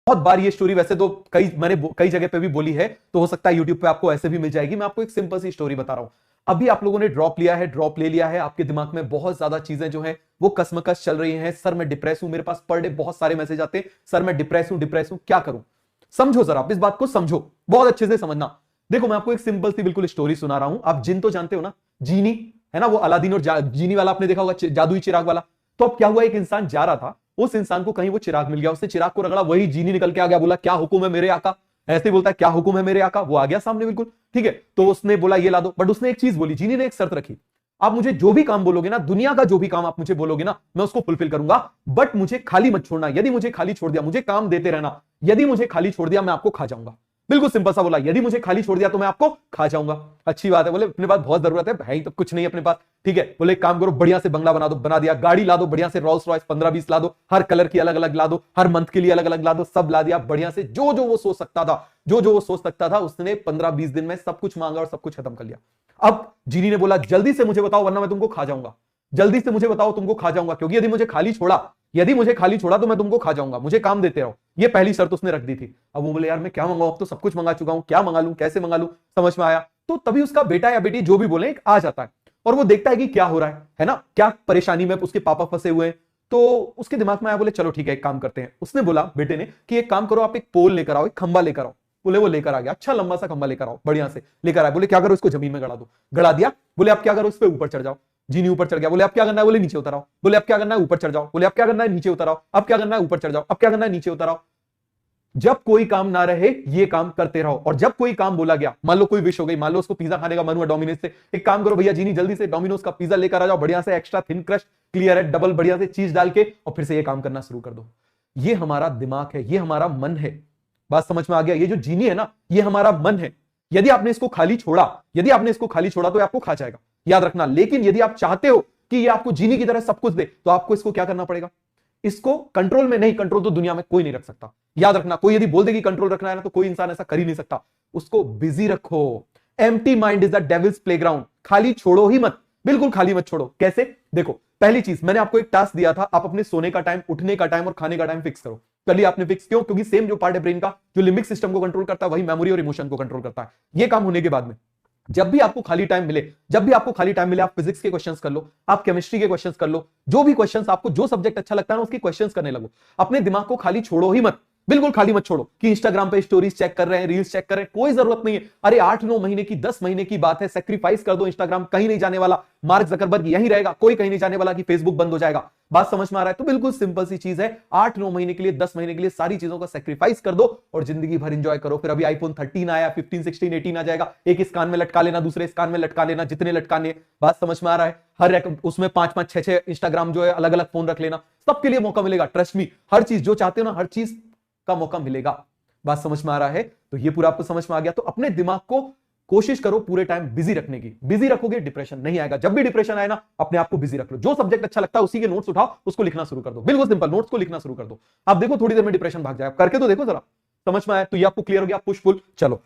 बहुत बार ये स्टोरी वैसे तो मैंने कई जगह पे भी बोली है, तो हो सकता है यूट्यूब पे आपको ऐसे भी मिल जाएगी। मैं आपको एक सिंपल सी स्टोरी बता रहा हूं। अभी आप लोगों ने ड्रॉप लिया है, ड्रॉप ले लिया है, आपके दिमाग में बहुत ज्यादा चीजें जो है वो कसमकस चल रही हैं। सर मैं डिप्रेस हूं, मेरे पास पर डे बहुत सारे मैसेज आते हैं, सर मैं डिप्रेस हूं, क्या करूं। समझो जरा, आप इस बात को समझो, बहुत अच्छे से समझना। देखो मैं आपको एक सिंपल सी बिल्कुल स्टोरी सुना रहा हूं। आप जिन तो जानते हो ना, जीनी है ना, वो अलादीन और जीनी वाला आपने देखा होगा, जादुई चिराग वाला। तो अब क्या हुआ, एक इंसान जा रहा था, उस इंसान को कहीं वो चिराग मिल गया, उसने चिराग को रगड़ा, वही जीनी निकल के आ गया, बोला क्या हुक्म है मेरे आका। ऐसे ही बोलता है क्या हुक्म है मेरे आका, वो आ गया सामने बिल्कुल, ठीक है। तो उसने बोला ये ला दो, बट उसने एक चीज बोली, जीनी ने एक शर्त रखी, आप मुझे जो भी काम बोलोगे ना, दुनिया का जो भी काम आप मुझे बोलोगे ना, मैं उसको फुलफिल करूंगा, बट मुझे खाली मत छोड़ना। यदि मुझे खाली छोड़ दिया, मुझे काम देते रहना, यदि मुझे खाली छोड़ दिया मैं आपको खा जाऊंगा। बिल्कुल सिंपल सा बोला, यदि मुझे खाली छोड़ दिया तो मैं आपको खा जाऊंगा। अच्छी बात है, बोले अपने पास बहुत जरूरत है भाई, तो कुछ नहीं है अपने पास, ठीक है। बोले एक काम करो, बढ़िया से बंगला बना दो, बना दिया। गाड़ी ला दो बढ़िया से, रोल्स रॉयस 15-20 ला दो, हर कलर की अलग अलग ला दो, हर मंथ के लिए अलग अलग ला दो, सब ला दिया बढ़िया से। जो जो वो सोच सकता था, जो जो वो सोच सकता था, उसने 15-20 दिन में सब कुछ मांगा और सब कुछ खत्म कर लिया। अब जीनी ने बोला जल्दी से मुझे बताओ वरना मैं तुमको खा जाऊंगा, जल्दी से मुझे बताओ तुमको खा जाऊंगा, क्योंकि यदि मुझे खाली छोड़ा तो मैं तुमको खा जाऊंगा, मुझे काम देते रहो। ये पहली शर्त उसने रख दी थी। अब वो बोले यार मैं क्या मंगाऊं, अब तो सब कुछ मंगा चुका हूं, क्या मंगा लूं, कैसे मंगा लूं, समझ में आया। तो तभी उसका बेटा या बेटी जो भी बोले आ जाता है और वो देखता है कि क्या हो रहा है ना, क्या परेशानी में उसके पापा फंसे हुए हैं। तो उसके दिमाग में आया, बोले चलो ठीक है एक काम करते हैं। उसने बोला बेटे ने कि एक काम करो, आप एक पोल लेकर आओ, एक खंबा लेकर आओ। बोले वो लेकर आ गया, अच्छा लंबा सा खंबा लेकर आओ, बढ़िया से लेकर आया। बोले क्या करो, इसको जमीन में गड़ा दो, गड़ा दिया। बोले आप क्या करो, इस पे ऊपर चढ़ जाओ। जीनी ऊपर चढ़ गया। बोले अब क्या करना है, बोले नीचे उतर आओ। बोले अब क्या करना है, ऊपर चढ़ जाओ। बोले अब क्या करना है, नीचे उतर आओ। अब क्या करना है, ऊपर चढ़ जाओ। अब क्या करना है, नीचे उतर आओ। जब कोई काम ना रहे ये काम करते रहो, और जब कोई काम बोला गया, मान लो कोई विश हो गई, मान लो उसको पिज्जा खाने का मन हुआ डोमिनोज से, एक काम करो भैया जीनी जल्दी से डोमिनोज का पिज्जा लेकर आ जाओ, बढ़िया से एक्स्ट्रा थिन क्रस्ट क्लियर है डबल, बढ़िया से चीज डाल के, और फिर से ये काम करना शुरू कर दो। ये हमारा दिमाग है, ये हमारा मन है। बात समझ में आ गया। ये जो जीनी है ना, ये हमारा मन है। यदि आपने इसको खाली छोड़ा, यदि आपने इसको खाली छोड़ा तो आपको खा जाएगा, याद रखना। लेकिन यदि आप चाहते हो कि ये आपको जीनी की तरह सब कुछ दे, तो आपको इसको क्या करना पड़ेगा, इसको कंट्रोल में नहीं, कंट्रोल तो दुनिया में कोई नहीं रख सकता, याद रखना। कोई यदि बोल दे कि कंट्रोल रखना है ना, तो कोई इंसान ऐसा कर ही नहीं सकता। उसको बिजी रखो। Empty mind is the devil's playground. खाली छोड़ो ही मत, बिल्कुल खाली मत छोड़ो। कैसे, देखो पहली चीज, मैंने आपको एक टास्क दिया था, आप अपने सोने का टाइम, उठने का टाइम और खाने का टाइम फिक्स करो। कर लिया आपने फिक्स, क्यों, क्योंकि सेम जो पार्ट है ब्रेन का, जो लिम्बिक सिस्टम को कंट्रोल करता है, वही मेमोरी और इमोशन को कंट्रोल करता है। ये काम होने के बाद में जब भी आपको खाली टाइम मिले, आप फिजिक्स के क्वेश्चंस कर लो, आप केमिस्ट्री के क्वेश्चंस कर लो, जो भी क्वेश्चंस आपको, जो सब्जेक्ट अच्छा लगता है ना, उसके क्वेश्चंस करने लगो। अपने दिमाग को खाली छोड़ो ही मत, बिल्कुल खाली मत छोड़ो कि इंस्टाग्राम पे स्टोरीज चेक कर रहे हैं, रील्स चेक कर रहे हैं, कोई जरूरत नहीं है। अरे 8-9 महीने की, 10 महीने की बात है, सेक्रीफाइस कर दो। इंस्टाग्राम कहीं नहीं जाने वाला, मार्क जकरबर्ग यहीं रहेगा, कोई कहीं नहीं जाने वाला कि फेसबुक बंद हो जाएगा। बात समझ में आ रहा है। तो बिल्कुल सिंपल सी चीज है, 8-9 महीने के लिए, 10 महीने के लिए सारी चीजों का सेक्रीफाइस कर दो और जिंदगी भर एंजॉय करो। फिर अभी आईफोन 13 आया, 15, 16, 18 आ जाएगा, एक इस कान में लटका लेना, दूसरे इस कान में लटका लेना, जितने लटकाने। बात समझ में आ रहा है। हर उसमें 5-5, 6-6 इंस्टाग्राम जो है अलग अलग फोन रख लेना, सबके लिए मौका मिलेगा। ट्रस्ट मी, हर चीज जो चाहते हो ना, हर चीज का मौका मिलेगा। बात समझ में आ रहा है। तो ये पूरा आपको समझ में आ गया। तो अपने दिमाग को कोशिश करो पूरे टाइम बिजी रखने की। बिजी रखोगे डिप्रेशन नहीं आएगा। जब भी डिप्रेशन आए ना, अपने आप को बिजी रख लो। जो सब्जेक्ट अच्छा लगता है उसी के नोट्स उठाओ, उसको लिखना शुरू कर दो। बिल्कुल सिंपल, नोट्स को लिखना शुरू कर दो। आप देखो थोड़ी देर में डिप्रेशन भाग जाए। करके तो देखो जरा, समझ में आया। तो ये आपको क्लियर हो गया, पुश पुल। चलो